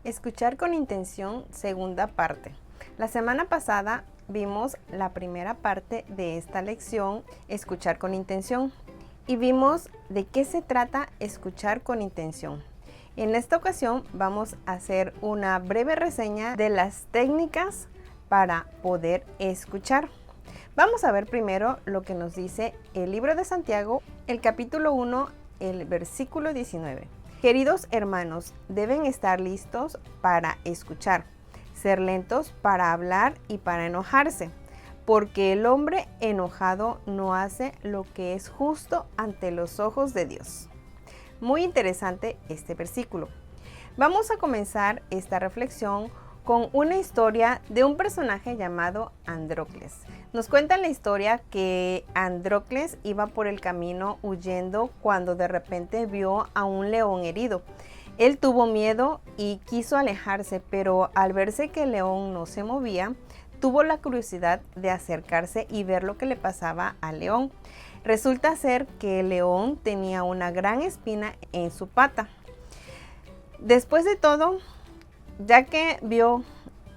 Escuchar con intención, segunda parte. La semana pasada vimos la primera parte de esta lección, escuchar con intención, y vimos de qué se trata escuchar con intención. En esta ocasión vamos a hacer una breve reseña de las técnicas para poder escuchar. Vamos a ver primero lo que nos dice el libro de Santiago, el capítulo 1, el versículo 19. Queridos hermanos, deben estar listos para escuchar, ser lentos para hablar y para enojarse, porque el hombre enojado no hace lo que es justo ante los ojos de Dios. Muy interesante este versículo. Vamos a comenzar esta reflexión con una historia de un personaje llamado Andrócles. Nos cuenta la historia que Andrócles iba por el camino huyendo cuando de repente vio a un león herido. Él tuvo miedo y quiso alejarse, pero al verse que el león no se movía, tuvo la curiosidad de acercarse y ver lo que le pasaba al león. Resulta ser que el león tenía una gran espina en su pata. Después de todo, ya que vio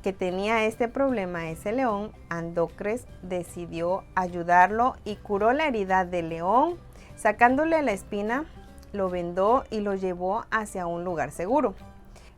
que tenía este problema ese león, Andrócles decidió ayudarlo y curó la herida del león, sacándole la espina, lo vendó y lo llevó hacia un lugar seguro.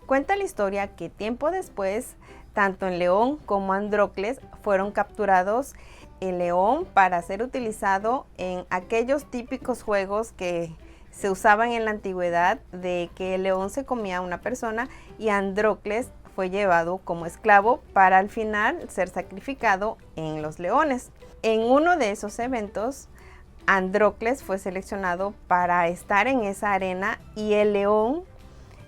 Cuenta la historia que tiempo después, tanto el león como Andrócles fueron capturados. El león para ser utilizado en aquellos típicos juegos que se usaban en la antigüedad, de que el león se comía a una persona, y Andrócles fue llevado como esclavo para al final ser sacrificado en los leones. En uno de esos eventos, Andrócles fue seleccionado para estar en esa arena, y el león,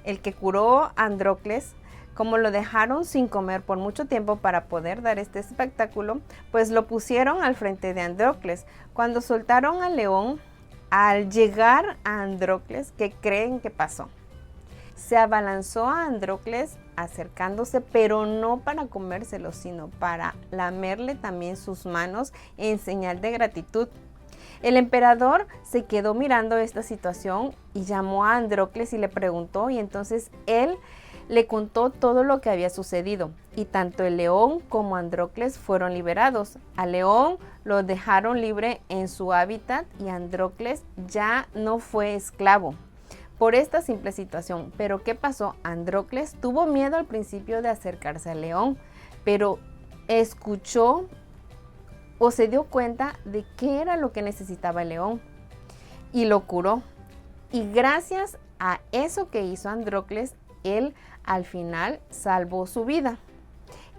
el que curó a Andrócles, como lo dejaron sin comer por mucho tiempo para poder dar este espectáculo, pues lo pusieron al frente de Andrócles. Cuando soltaron al león, al llegar a Andrócles, ¿qué creen que pasó? Se abalanzó a Andrócles acercándose, pero no para comérselo, sino para lamerle también sus manos en señal de gratitud. El emperador se quedó mirando esta situación y llamó a Andrócles y le preguntó, y entonces él le contó todo lo que había sucedido, y tanto el león como Andrócles fueron liberados. Al león lo dejaron libre en su hábitat y Andrócles ya no fue esclavo por esta simple situación. Pero ¿qué pasó? Andrócles tuvo miedo al principio de acercarse al león, pero escuchó o se dio cuenta de qué era lo que necesitaba el león y lo curó. Y gracias a eso que hizo Andrócles, él al final salvó su vida.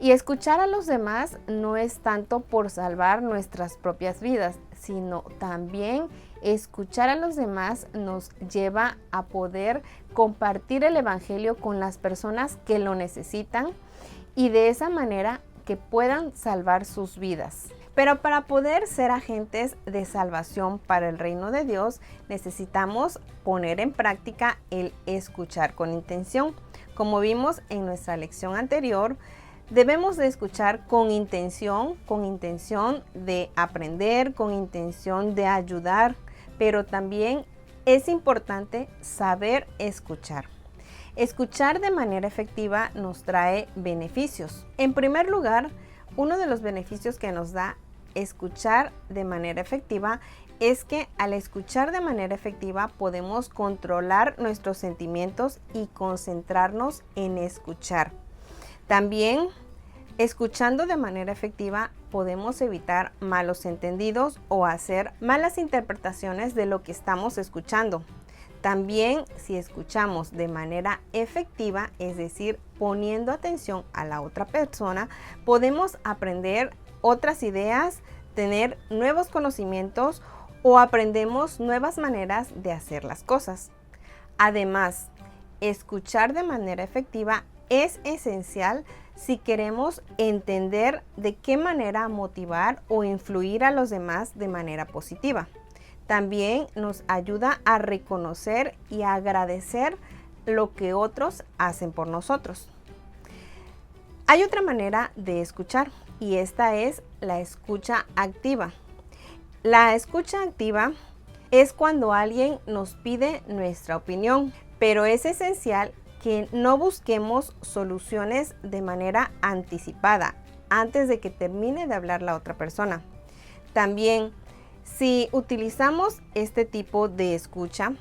Y escuchar a los demás no es tanto por salvar nuestras propias vidas, sino también escuchar a los demás nos lleva a poder compartir el evangelio con las personas que lo necesitan, y de esa manera que puedan salvar sus vidas. Pero para poder ser agentes de salvación para el reino de Dios, necesitamos poner en práctica el escuchar con intención. Como vimos en nuestra lección anterior, debemos de escuchar con intención de aprender, con intención de ayudar, pero también es importante saber escuchar. Escuchar de manera efectiva nos trae beneficios. En primer lugar, uno de los beneficios que nos da escuchar de manera efectiva es que al escuchar de manera efectiva podemos controlar nuestros sentimientos y concentrarnos en escuchar. También, escuchando de manera efectiva, podemos evitar malos entendidos o hacer malas interpretaciones de lo que estamos escuchando. También, si escuchamos de manera efectiva, es decir, poniendo atención a la otra persona, podemos aprender otras ideas, tener nuevos conocimientos o aprendemos nuevas maneras de hacer las cosas. Además, escuchar de manera efectiva es esencial si queremos entender de qué manera motivar o influir a los demás de manera positiva. También nos ayuda a reconocer y a agradecer lo que otros hacen por nosotros. Hay otra manera de escuchar, y esta es la escucha activa. La escucha activa es cuando alguien nos pide nuestra opinión, pero es esencial que no busquemos soluciones de manera anticipada antes de que termine de hablar la otra persona. También, si utilizamos este tipo de escucha,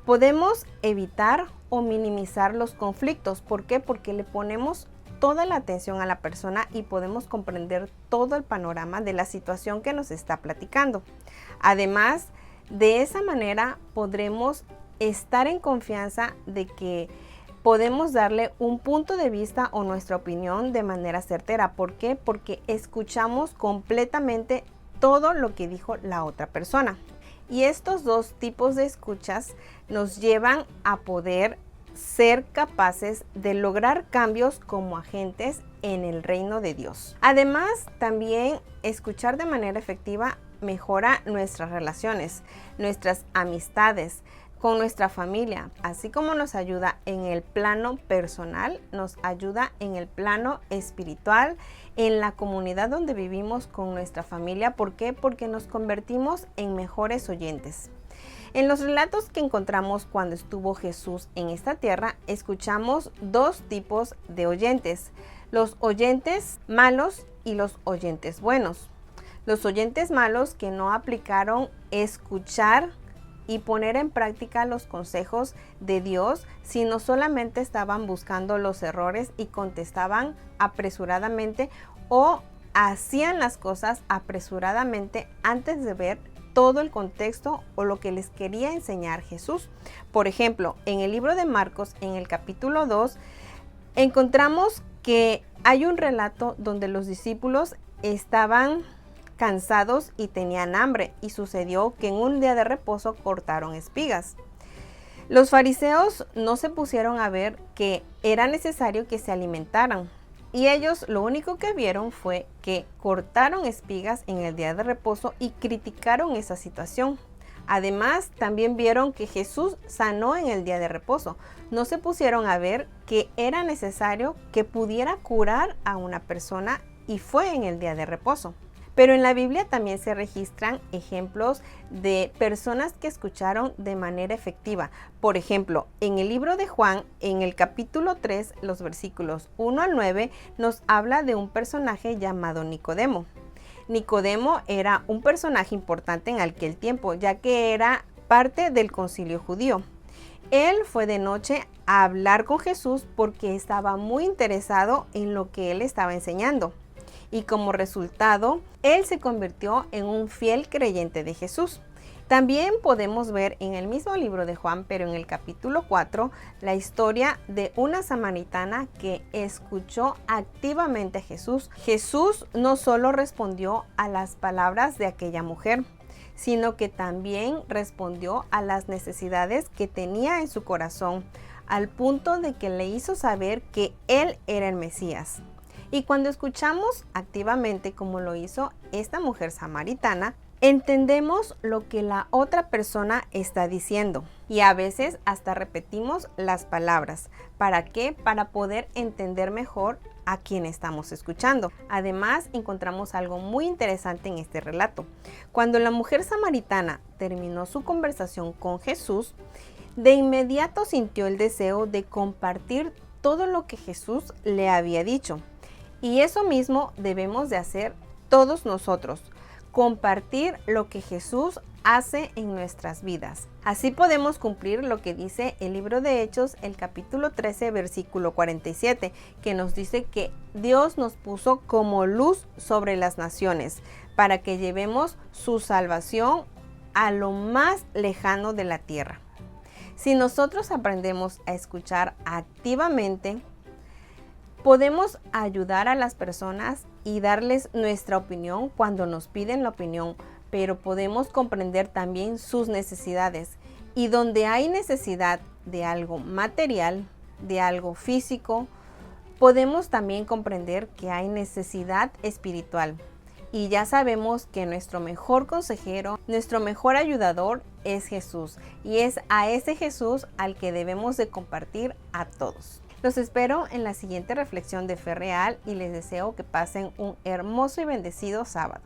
podemos evitar o minimizar los conflictos. ¿Por qué? Porque le ponemos toda la atención a la persona y podemos comprender todo el panorama de la situación que nos está platicando. Además, de esa manera podremos estar en confianza de que podemos darle un punto de vista o nuestra opinión de manera certera. ¿Por qué? Porque escuchamos completamente todo lo que dijo la otra persona. Y estos dos tipos de escuchas nos llevan a poder ser capaces de lograr cambios como agentes en el reino de Dios. Además, también escuchar de manera efectiva mejora nuestras relaciones, nuestras amistades con nuestra familia, así como nos ayuda en el plano personal, nos ayuda en el plano espiritual, en la comunidad donde vivimos con nuestra familia. ¿Por qué? Porque nos convertimos en mejores oyentes. En los relatos que encontramos cuando estuvo Jesús en esta tierra, escuchamos dos tipos de oyentes: los oyentes malos y los oyentes buenos. Los oyentes malos que no aplicaron escuchar y poner en práctica los consejos de Dios, sino solamente estaban buscando los errores y contestaban apresuradamente o hacían las cosas apresuradamente antes de ver todo el contexto o lo que les quería enseñar Jesús. Por ejemplo, en el libro de Marcos, en el capítulo 2, encontramos que hay un relato donde los discípulos estaban cansados y tenían hambre, y sucedió que en un día de reposo cortaron espigas. Los fariseos no se pusieron a ver que era necesario que se alimentaran, y ellos lo único que vieron fue que cortaron espigas en el día de reposo y criticaron esa situación. Además, también vieron que Jesús sanó en el día de reposo. No se pusieron a ver que era necesario que pudiera curar a una persona, y fue en el día de reposo. Pero en la Biblia también se registran ejemplos de personas que escucharon de manera efectiva. Por ejemplo, en el libro de Juan, en el capítulo 3, los versículos 1 al 9, nos habla de un personaje llamado Nicodemo. Nicodemo era un personaje importante en aquel tiempo, ya que era parte del concilio judío. Él fue de noche a hablar con Jesús porque estaba muy interesado en lo que él estaba enseñando. Y como resultado, él se convirtió en un fiel creyente de Jesús. También podemos ver en el mismo libro de Juan, pero en el capítulo 4, la historia de una samaritana que escuchó activamente a Jesús. Jesús no solo respondió a las palabras de aquella mujer, sino que también respondió a las necesidades que tenía en su corazón, al punto de que le hizo saber que él era el Mesías. Y cuando escuchamos activamente, como lo hizo esta mujer samaritana, entendemos lo que la otra persona está diciendo, y a veces hasta repetimos las palabras. ¿Para qué? Para poder entender mejor a quien estamos escuchando. Además, encontramos algo muy interesante en este relato. Cuando la mujer samaritana terminó su conversación con Jesús, de inmediato sintió el deseo de compartir todo lo que Jesús le había dicho. Y eso mismo debemos de hacer todos nosotros, compartir lo que Jesús hace en nuestras vidas. Así podemos cumplir lo que dice el libro de Hechos, el capítulo 13, versículo 47, que nos dice que Dios nos puso como luz sobre las naciones, para que llevemos su salvación a lo más lejano de la tierra. Si nosotros aprendemos a escuchar activamente, podemos ayudar a las personas y darles nuestra opinión cuando nos piden la opinión, pero podemos comprender también sus necesidades. Y donde hay necesidad de algo material, de algo físico, podemos también comprender que hay necesidad espiritual. Y ya sabemos que nuestro mejor consejero, nuestro mejor ayudador es Jesús. Y es a ese Jesús al que debemos de compartir a todos. Los espero en la siguiente reflexión de Fe Real y les deseo que pasen un hermoso y bendecido sábado.